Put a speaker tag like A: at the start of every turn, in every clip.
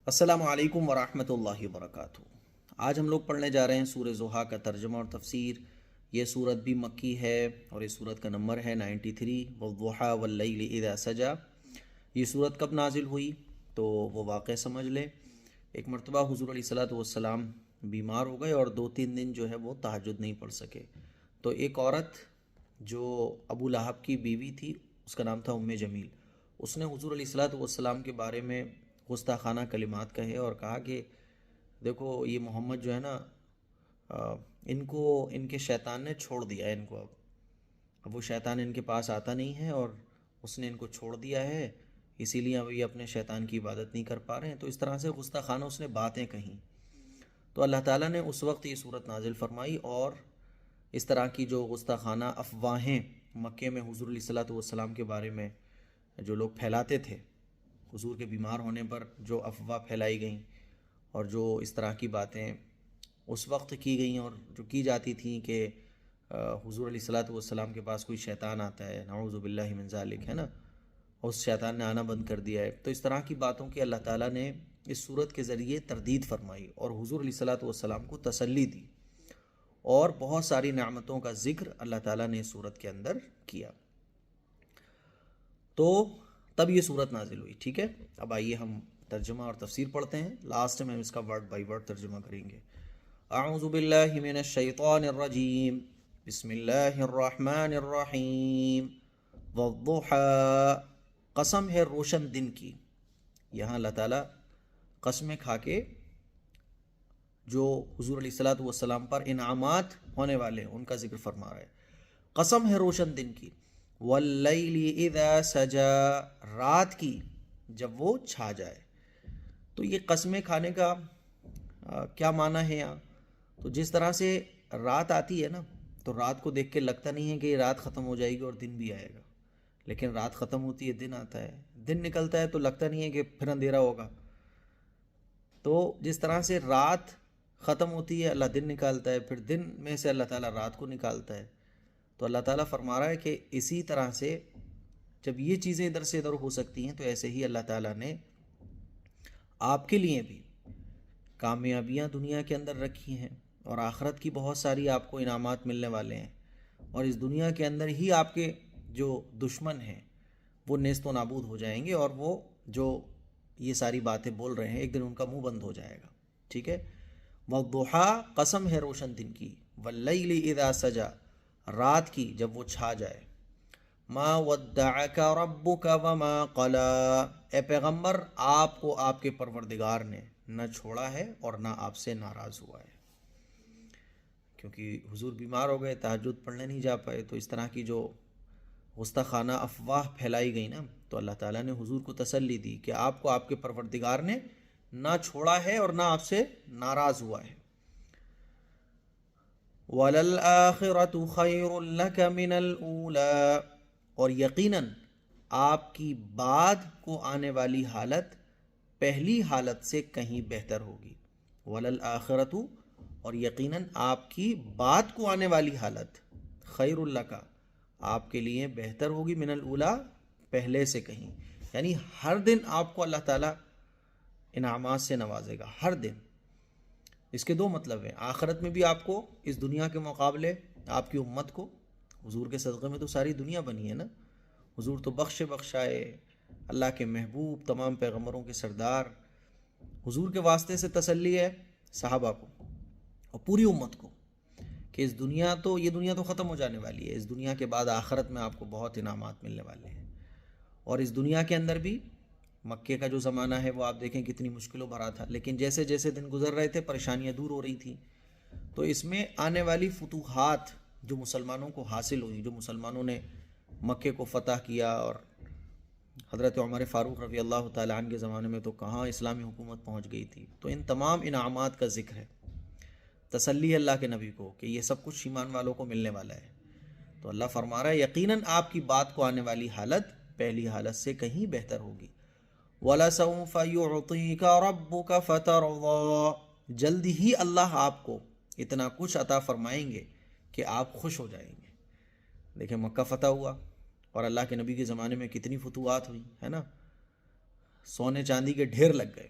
A: السلام علیکم ورحمۃ اللہ وبرکاتہ۔ آج ہم لوگ پڑھنے جا رہے ہیں سورہ ضحیٰ کا ترجمہ اور تفسیر۔ یہ سورت بھی مکی ہے اور اس سورت کا نمبر ہے 93۔ والضحیٰ واللیل اذا سجا۔ یہ سورت کب نازل ہوئی تو وہ واقعہ سمجھ لیں۔ ایک مرتبہ حضور علیہ الصلوۃ والسلام بیمار ہو گئے اور 2-3 دن جو ہے وہ تہجد نہیں پڑھ سکے۔ تو ایک عورت جو ابو لہب کی بیوی تھی، اس کا نام تھا ام جمیل، اس نے حضور علیہ الصلوۃ والسلام کے بارے میں گستاخانہ کلمات کہے اور کہا کہ دیکھو یہ محمد جو ہے نا، ان کے شیطان نے چھوڑ دیا ہے ان کو۔ اب وہ شیطان ان کے پاس آتا نہیں ہے اور اس نے ان کو چھوڑ دیا ہے، اسی لیے اب یہ اپنے شیطان کی عبادت نہیں کر پا رہے ہیں۔ تو اس طرح سے گستاخانہ اس نے باتیں کہیں، تو اللہ تعالیٰ نے اس وقت یہ صورت نازل فرمائی اور اس طرح کی جو گستاخانہ افواہیں مکے میں حضور علیہ الصلوۃ والسلام کے بارے میں جو لوگ پھیلاتے تھے، حضور کے بیمار ہونے پر جو افواہ پھیلائی گئیں اور جو اس طرح کی باتیں اس وقت کی گئیں اور جو کی جاتی تھیں کہ حضور علیہ الصلوۃ والسلام کے پاس کوئی شیطان آتا ہے، نعوذ باللہ من ذالک، ہے نا، اور اس شیطان نے آنا بند کر دیا ہے، تو اس طرح کی باتوں کی اللہ تعالیٰ نے اس صورت کے ذریعے تردید فرمائی اور حضور علیہ الصلوۃ والسلام کو تسلی دی، اور بہت ساری نعمتوں کا ذکر اللہ تعالیٰ نے اس صورت کے اندر کیا۔ تو تب یہ صورت نازل ہوئی، ٹھیک ہے۔ اب آئیے ہم ترجمہ اور تفسیر پڑھتے ہیں، لاسٹ میں ہم اس کا ورڈ بائی ورڈ ترجمہ کریں گے۔ اعوذ باللہ من الشیطان الرجیم، بسم اللہ الرحمن الرحیم۔ والضحیٰ، قسم ہے روشن دن کی۔ یہاں اللہ تعالیٰ قسمیں کھا کے جو حضور علیہ الصلوۃ والسلام پر انعامات ہونے والے ہیں ان کا ذکر فرما رہا ہے۔ قسم ہے روشن دن کی، واللیل اذا سجا، رات کی جب وہ چھا جائے۔ تو یہ قسمیں کھانے کا کیا معنی ہے یہاں؟ تو جس طرح سے رات آتی ہے نا، تو رات کو دیکھ کے لگتا نہیں ہے کہ یہ رات ختم ہو جائے گی اور دن بھی آئے گا، لیکن رات ختم ہوتی ہے، دن آتا ہے، دن نکلتا ہے تو لگتا نہیں ہے کہ پھر اندھیرا ہوگا۔ تو جس طرح سے رات ختم ہوتی ہے، اللہ دن نکالتا ہے، پھر دن میں سے اللہ تعالیٰ رات کو نکالتا ہے۔ تو اللہ تعالیٰ فرما رہا ہے کہ اسی طرح سے جب یہ چیزیں ادھر سے ادھر ہو سکتی ہیں، تو ایسے ہی اللہ تعالیٰ نے آپ کے لیے بھی کامیابیاں دنیا کے اندر رکھی ہیں اور آخرت کی بہت ساری آپ کو انعامات ملنے والے ہیں، اور اس دنیا کے اندر ہی آپ کے جو دشمن ہیں وہ نیست و نابود ہو جائیں گے، اور وہ جو یہ ساری باتیں بول رہے ہیں ایک دن ان کا منہ بند ہو جائے گا، ٹھیک ہے۔ والضحیٰ، قسم ہے روشن دن کی، واللیل اذا سجا، رات کی جب وہ چھا جائے۔ ما ودعک ربک وما قلا، اے پیغمبر آپ کو آپ کے پروردگار نے نہ چھوڑا ہے اور نہ آپ سے ناراض ہوا ہے۔ کیونکہ حضور بیمار ہو گئے، تہجد پڑھنے نہیں جا پائے، تو اس طرح کی جو گستاخانہ افواہ پھیلائی گئی نا، تو اللہ تعالیٰ نے حضور کو تسلی دی کہ آپ کو آپ کے پروردگار نے نہ چھوڑا ہے اور نہ آپ سے ناراض ہوا ہے۔ وَلَلْآخِرَةُ خَيْرٌ لَكَ مِنَ الْأُولَىٰ، اور یقیناً آپ کی بعد کو آنے والی حالت پہلی حالت سے کہیں بہتر ہوگی۔ وَلَلْآخِرَةُ، اور یقیناً آپ کی بعد کو آنے والی حالت خیر لک، آپ کے لیے بہتر ہوگی، من الاولیٰ، پہلے سے کہیں، یعنی ہر دن آپ کو اللہ تعالیٰ انعامات سے نوازے گا، ہر دن۔ اس کے دو مطلب ہیں، آخرت میں بھی آپ کو اس دنیا کے مقابلے آپ کی امت کو، حضور کے صدقے میں تو ساری دنیا بنی ہے نا، حضور تو بخشائے، اللہ کے محبوب، تمام پیغمبروں کے سردار، حضور کے واسطے سے تسلی ہے صحابہ کو اور پوری امت کو کہ اس دنیا تو، یہ دنیا تو ختم ہو جانے والی ہے، اس دنیا کے بعد آخرت میں آپ کو بہت انعامات ملنے والے ہیں۔ اور اس دنیا کے اندر بھی مکے کا جو زمانہ ہے وہ آپ دیکھیں کتنی مشکلوں بھرا تھا، لیکن جیسے جیسے دن گزر رہے تھے پریشانیاں دور ہو رہی تھیں۔ تو اس میں آنے والی فتوحات جو مسلمانوں کو حاصل ہوئی، جو مسلمانوں نے مکے کو فتح کیا، اور حضرت عمر فاروق رضی اللہ تعالیٰ عنہ کے زمانے میں تو کہاں اسلامی حکومت پہنچ گئی تھی، تو ان تمام انعامات کا ذکر ہے، تسلی اللہ کے نبی کو کہ یہ سب کچھ ایمان والوں کو ملنے والا ہے۔ تو اللہ فرما رہا ہے یقیناً آپ کی بات کو آنے والی حالت پہلی حالت سے کہیں بہتر ہوگی۔ وَلَسَوْفَ يُعْطِيكَ رَبُّكَ فَتَرْضَىٰ، جلد ہی اللہ آپ کو اتنا کچھ عطا فرمائیں گے کہ آپ خوش ہو جائیں گے۔ دیکھیں مکہ فتح ہوا اور اللہ کے نبی کے زمانے میں کتنی فتوحات ہوئی ہے نا، سونے چاندی کے ڈھیر لگ گئے،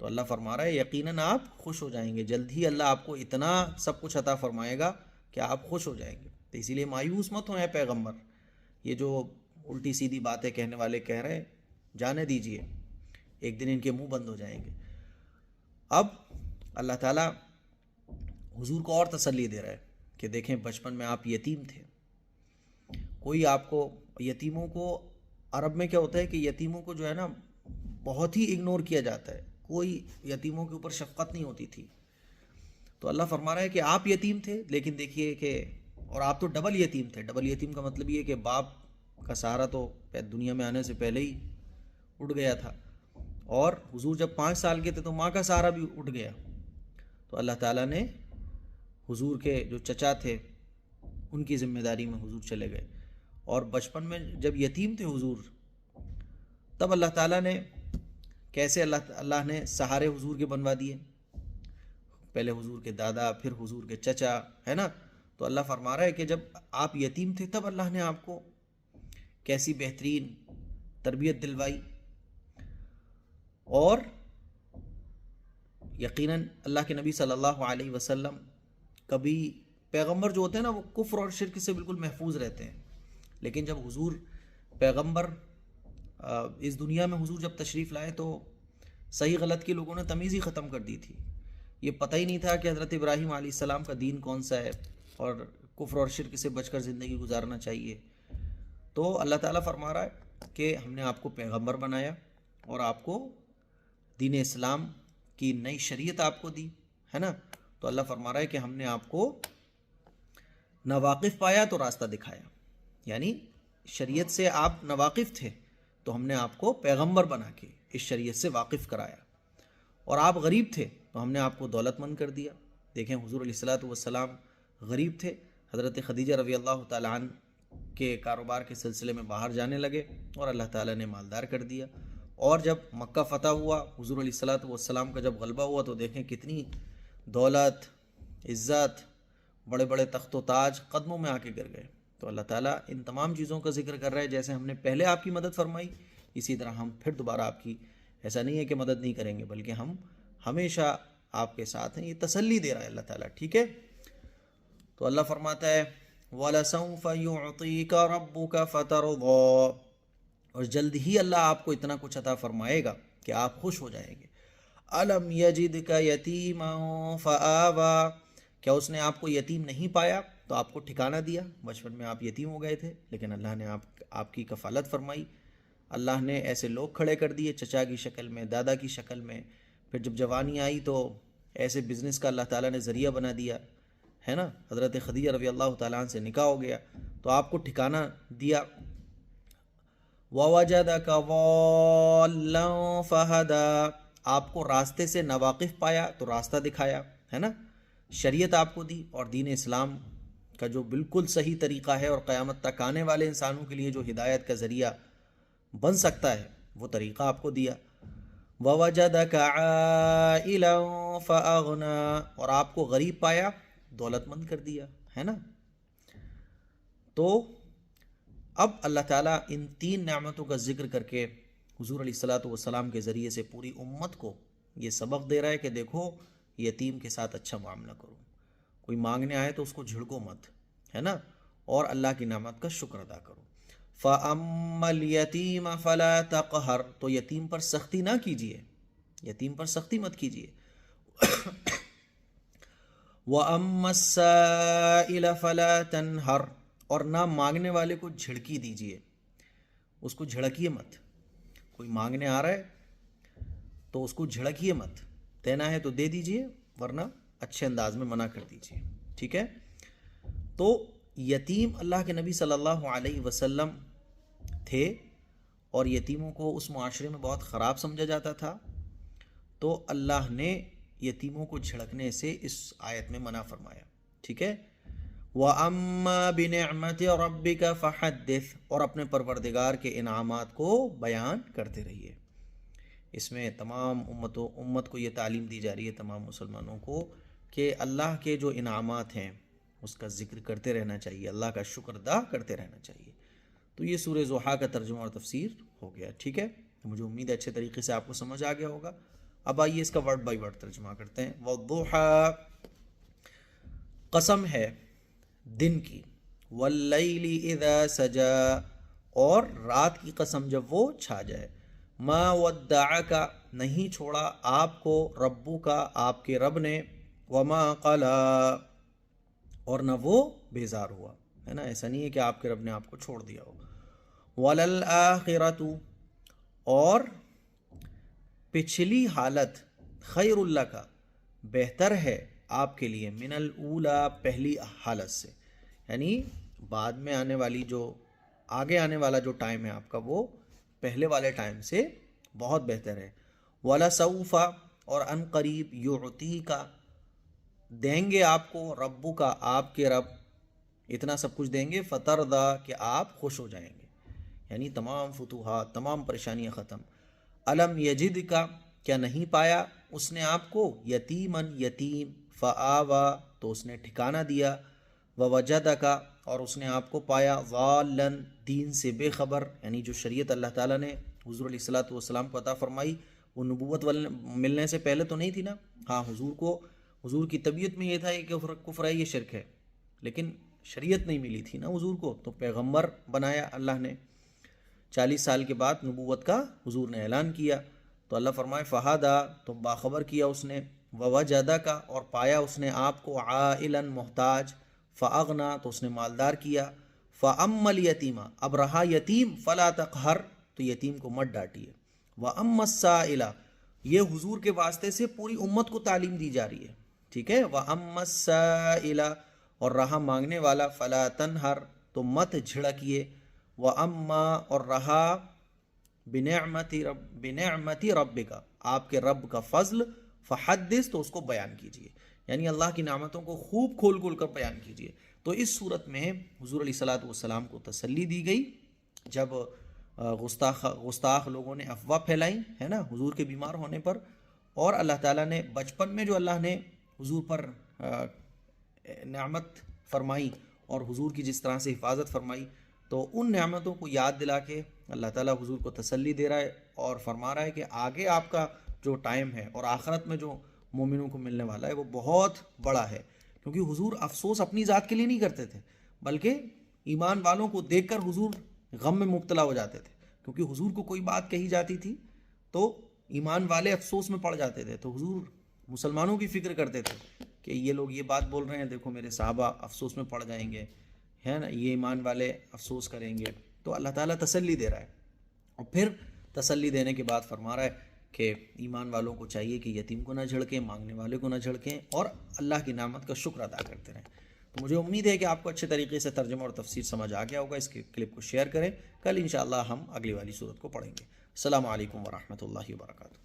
A: تو اللہ فرما رہا ہے یقیناً آپ خوش ہو جائیں گے، جلد ہی اللہ آپ کو اتنا سب کچھ عطا فرمائے گا کہ آپ خوش ہو جائیں گے۔ تو اسی لیے مایوس مت ہوں اے پیغمبر، یہ جو الٹی سیدھی باتیں کہنے والے کہہ رہے ہیں جانے دیجئے، ایک دن ان کے منہ بند ہو جائیں گے۔ اب اللہ تعالیٰ حضور کو اور تسلی دے رہا ہے کہ دیکھیں بچپن میں آپ یتیم تھے، کوئی آپ کو، یتیموں کو عرب میں کیا ہوتا ہے کہ یتیموں کو جو ہے نا بہت ہی اگنور کیا جاتا ہے، کوئی یتیموں کے اوپر شفقت نہیں ہوتی تھی۔ تو اللہ فرما رہا ہے کہ آپ یتیم تھے، لیکن دیکھیے کہ، اور آپ تو ڈبل یتیم تھے۔ ڈبل یتیم کا مطلب یہ کہ باپ کا سہارا تو دنیا میں آنے سے پہلے ہی اٹھ گیا تھا، اور حضور جب 5 سال کے تھے تو ماں کا سہارا بھی اٹھ گیا۔ تو اللہ تعالیٰ نے حضور کے جو چچا تھے ان کی ذمہ داری میں حضور چلے گئے، اور بچپن میں جب یتیم تھے حضور، تب اللہ تعالیٰ نے کیسے اللہ نے سہارے حضور کے بنوا دیے، پہلے حضور کے دادا، پھر حضور کے چچا، ہے نا۔ تو اللہ فرما رہا ہے کہ جب آپ یتیم تھے تب اللہ نے آپ کو کیسی بہترین تربیت دلوائی، اور یقیناً اللہ کے نبی صلی اللہ علیہ وسلم کبھی، پیغمبر جو ہوتے ہیں نا وہ کفر اور شرک سے بالکل محفوظ رہتے ہیں، لیکن جب حضور پیغمبر اس دنیا میں حضور جب تشریف لائے تو صحیح غلط کی لوگوں نے تمیز ہی ختم کر دی تھی، یہ پتہ ہی نہیں تھا کہ حضرت ابراہیم علیہ السلام کا دین کون سا ہے اور کفر اور شرک سے بچ کر زندگی گزارنا چاہیے۔ تو اللہ تعالیٰ فرما رہا ہے کہ ہم نے آپ کو پیغمبر بنایا اور آپ کو دین اسلام کی نئی شریعت آپ کو دی، ہے نا۔ تو اللہ فرما رہا ہے کہ ہم نے آپ کو ناواقف پایا تو راستہ دکھایا، یعنی شریعت سے آپ ناواقف تھے تو ہم نے آپ کو پیغمبر بنا کے اس شریعت سے واقف کرایا، اور آپ غریب تھے تو ہم نے آپ کو دولت مند کر دیا۔ دیکھیں حضور علیہ الصلوۃ والسلام غریب تھے، حضرت خدیجہ رضی اللہ تعالیٰ عنہ کے کاروبار کے سلسلے میں باہر جانے لگے اور اللہ تعالیٰ نے مالدار کر دیا، اور جب مکہ فتح ہوا، حضور علیہ الصلوۃ والسلام کا جب غلبہ ہوا تو دیکھیں کتنی دولت، عزت، بڑے بڑے تخت و تاج قدموں میں آ کے گر گئے۔ تو اللہ تعالیٰ ان تمام چیزوں کا ذکر کر رہا ہے، جیسے ہم نے پہلے آپ کی مدد فرمائی اسی طرح ہم پھر دوبارہ آپ کی، ایسا نہیں ہے کہ مدد نہیں کریں گے، بلکہ ہم ہمیشہ آپ کے ساتھ ہیں، یہ تسلی دے رہا ہے اللہ تعالیٰ، ٹھیک ہے۔ تو اللہ فرماتا ہے وَلَسَوْفَ يُعْطِيكَ رَبُّكَ فَتَرْضَىٰ، اور جلد ہی اللہ آپ کو اتنا کچھ عطا فرمائے گا کہ آپ خوش ہو جائیں گے۔ أَلَمْ يَجِدْكَ يَتِيمًا فَآوَىٰ، کیا اس نے آپ کو یتیم نہیں پایا تو آپ کو ٹھکانہ دیا؟ بچپن میں آپ یتیم ہو گئے تھے، لیکن اللہ نے آپ کی کفالت فرمائی، اللہ نے ایسے لوگ کھڑے کر دیے چچا کی شکل میں، دادا کی شکل میں، پھر جب جوانی آئی تو ایسے بزنس کا اللہ تعالیٰ نے ذریعہ بنا دیا، ہے نا۔ حضرت خدیجہ رضی اللہ تعالیٰ عنہ سے نکاح ہو گیا تو آپ کو ٹھکانہ دیا۔ وَوَجَدَكَ ضَالًّا فَهَدَىٰ، آپ کو راستے سے ناواقف پایا تو راستہ دکھایا، ہے نا۔ شریعت آپ کو دی، اور دین اسلام کا جو بالکل صحیح طریقہ ہے اور قیامت تک آنے والے انسانوں کے لیے جو ہدایت کا ذریعہ بن سکتا ہے وہ طریقہ آپ کو دیا۔ وَوَجَدَكَ عَائِلًا فَأَغْنَىٰ، اور آپ کو غریب پایا، دولت مند کر دیا، ہے نا۔ تو اب اللہ تعالیٰ ان 3 نعمتوں کا ذکر کر کے حضور علیہ الصلوۃ والسلام کے ذریعے سے پوری امت کو یہ سبق دے رہا ہے کہ دیکھو یتیم کے ساتھ اچھا معاملہ کرو، کوئی مانگنے آئے تو اس کو جھڑکو مت، ہے نا، اور اللہ کی نعمت کا شکر ادا کرو۔ فَأَمَّا الْيَتِيمَ فَلَا تَقْهَرْ، تو یتیم پر سختی نہ کیجیے، یتیم پر سختی مت کیجیے۔ وَأَمَّا السَّائِلَ فَلَا تَنْهَرْ، اور نہ مانگنے والے کو جھڑکی دیجیے، اس کو جھڑکیے مت۔ کوئی مانگنے آ رہا ہے تو اس کو جھڑکیے مت، دینا ہے تو دے دیجیے ورنہ اچھے انداز میں منع کر دیجیے، ٹھیک ہے۔ تو یتیم اللہ کے نبی صلی اللہ علیہ وسلم تھے، اور یتیموں کو اس معاشرے میں بہت خراب سمجھا جاتا تھا، تو اللہ نے یتیموں کو جھڑکنے سے اس آیت میں منع فرمایا، ٹھیک ہے۔ وَأَمَّا بِنِعْمَةِ رَبِّكَ فَحَدِّثْ، اور اپنے پروردگار کے انعامات کو بیان کرتے رہیے۔ اس میں تمام امت کو یہ تعلیم دی جا رہی ہے، تمام مسلمانوں کو، کہ اللہ کے جو انعامات ہیں اس کا ذکر کرتے رہنا چاہیے، اللہ کا شکر ادا کرتے رہنا چاہیے۔ تو یہ سورہ ضحیٰ کا ترجمہ اور تفسیر ہو گیا، ٹھیک ہے۔ مجھے امید ہے اچھے طریقے سے آپ کو سمجھ آ گیا ہوگا۔ اب آئیے اس کا ورڈ بائی ورڈ ترجمہ کرتے ہیں. والضحیٰ قسم ہے دن کی، واللیل اذا سجا اور رات کی قسم جب وہ چھا جائے، ما ودعک نہیں چھوڑا آپ کو ربک آپ کے رب نے، وما قلا اور نہ وہ بیزار ہوا، ہے نا. ایسا نہیں ہے کہ آپ کے رب نے آپ کو چھوڑ دیا ہو. وللآخرۃ اور پچھلی حالت، خیر لک بہتر ہے آپ کے لیے، من الاولی پہلی حالت سے، یعنی بعد میں آنے والی جو آگے آنے والا جو ٹائم ہے آپ کا وہ پہلے والے ٹائم سے بہت بہتر ہے. وَلَسَوْفَ اور ان قریب، یعطیک دیں گے آپ کو، ربو کا آپ کے رب اتنا سب کچھ دیں گے، فترضا کہ آپ خوش ہو جائیں گے، یعنی تمام فتوحات تمام پریشانیاں ختم. الم یجد کا کیا نہیں پایا اس نے آپ کو، یتیمن یتیم، فآوا تو اس نے ٹھکانہ دیا، ووجدک اور اس نے آپ کو پایا، ضالن دین سے بے خبر، یعنی جو شریعت اللہ تعالیٰ نے حضور علیہ الصلوۃ والسلام کو عطا فرمائی وہ نبوت ملنے سے پہلے تو نہیں تھی نا. ہاں حضور کی طبیعت میں یہ تھا کہ کفر ہے، یہ شرک ہے، لیکن شریعت نہیں ملی تھی نا حضور کو، تو پیغمبر بنایا اللہ نے. 40 سال کے بعد نبوت کا حضور نے اعلان کیا، تو اللہ فرمائے فہدا تو باخبر کیا اس نے، ووجدہ کا اور پایا اس نے آپ کو، عائلا محتاج، فاغنا تو اس نے مالدار کیا، فاما الیتیما اب رہا یتیم، فلا تقہر تو یتیم کو مت ڈانٹیے، واما السائل یہ حضور کے واسطے سے پوری امت کو تعلیم دی جا رہی ہے، ٹھیک ہے. واما السائل اور رہا مانگنے والا، فلا تنہر تو مت جھڑکیے، واما اور رہا بنعمت ربک آپ کے رب کا فضل، فحدث تو اس کو بیان کیجیے، یعنی اللہ کی نعمتوں کو خوب کھول کھول کر بیان کیجیے. تو اس صورت میں حضور علیہ الصلوۃ والسلام کو تسلی دی گئی جب گستاخ لوگوں نے افواہ پھیلائی ہے نا حضور کے بیمار ہونے پر، اور اللہ تعالیٰ نے بچپن میں جو اللہ نے حضور پر نعمت فرمائی اور حضور کی جس طرح سے حفاظت فرمائی، تو ان نعمتوں کو یاد دلا کے اللہ تعالیٰ حضور کو تسلی دے رہا ہے اور فرما رہا ہے کہ آگے آپ کا جو ٹائم ہے اور آخرت میں جو مومنوں کو ملنے والا ہے وہ بہت بڑا ہے. کیونکہ حضور افسوس اپنی ذات کے لیے نہیں کرتے تھے، بلکہ ایمان والوں کو دیکھ کر حضور غم میں مبتلا ہو جاتے تھے، کیونکہ حضور کو کوئی بات کہی جاتی تھی تو ایمان والے افسوس میں پڑ جاتے تھے، تو حضور مسلمانوں کی فکر کرتے تھے کہ یہ لوگ یہ بات بول رہے ہیں، دیکھو میرے صحابہ افسوس میں پڑ جائیں گے، ہے نا، یہ ایمان والے افسوس کریں گے. تو اللہ تعالیٰ تسلی دے رہا ہے، اور پھر تسلی دینے کے بعد فرما رہا ہے کہ ایمان والوں کو چاہیے کہ یتیم کو نہ جھڑکیں، مانگنے والے کو نہ جھڑکیں، اور اللہ کی نعمت کا شکر ادا کرتے رہیں. تو مجھے امید ہے کہ آپ کو اچھے طریقے سے ترجمہ اور تفسیر سمجھ آ گیا ہوگا. اس کے کلپ کو شیئر کریں. کل انشاءاللہ ہم اگلی والی صورت کو پڑھیں گے. السلام علیکم ورحمۃ اللہ وبرکاتہ.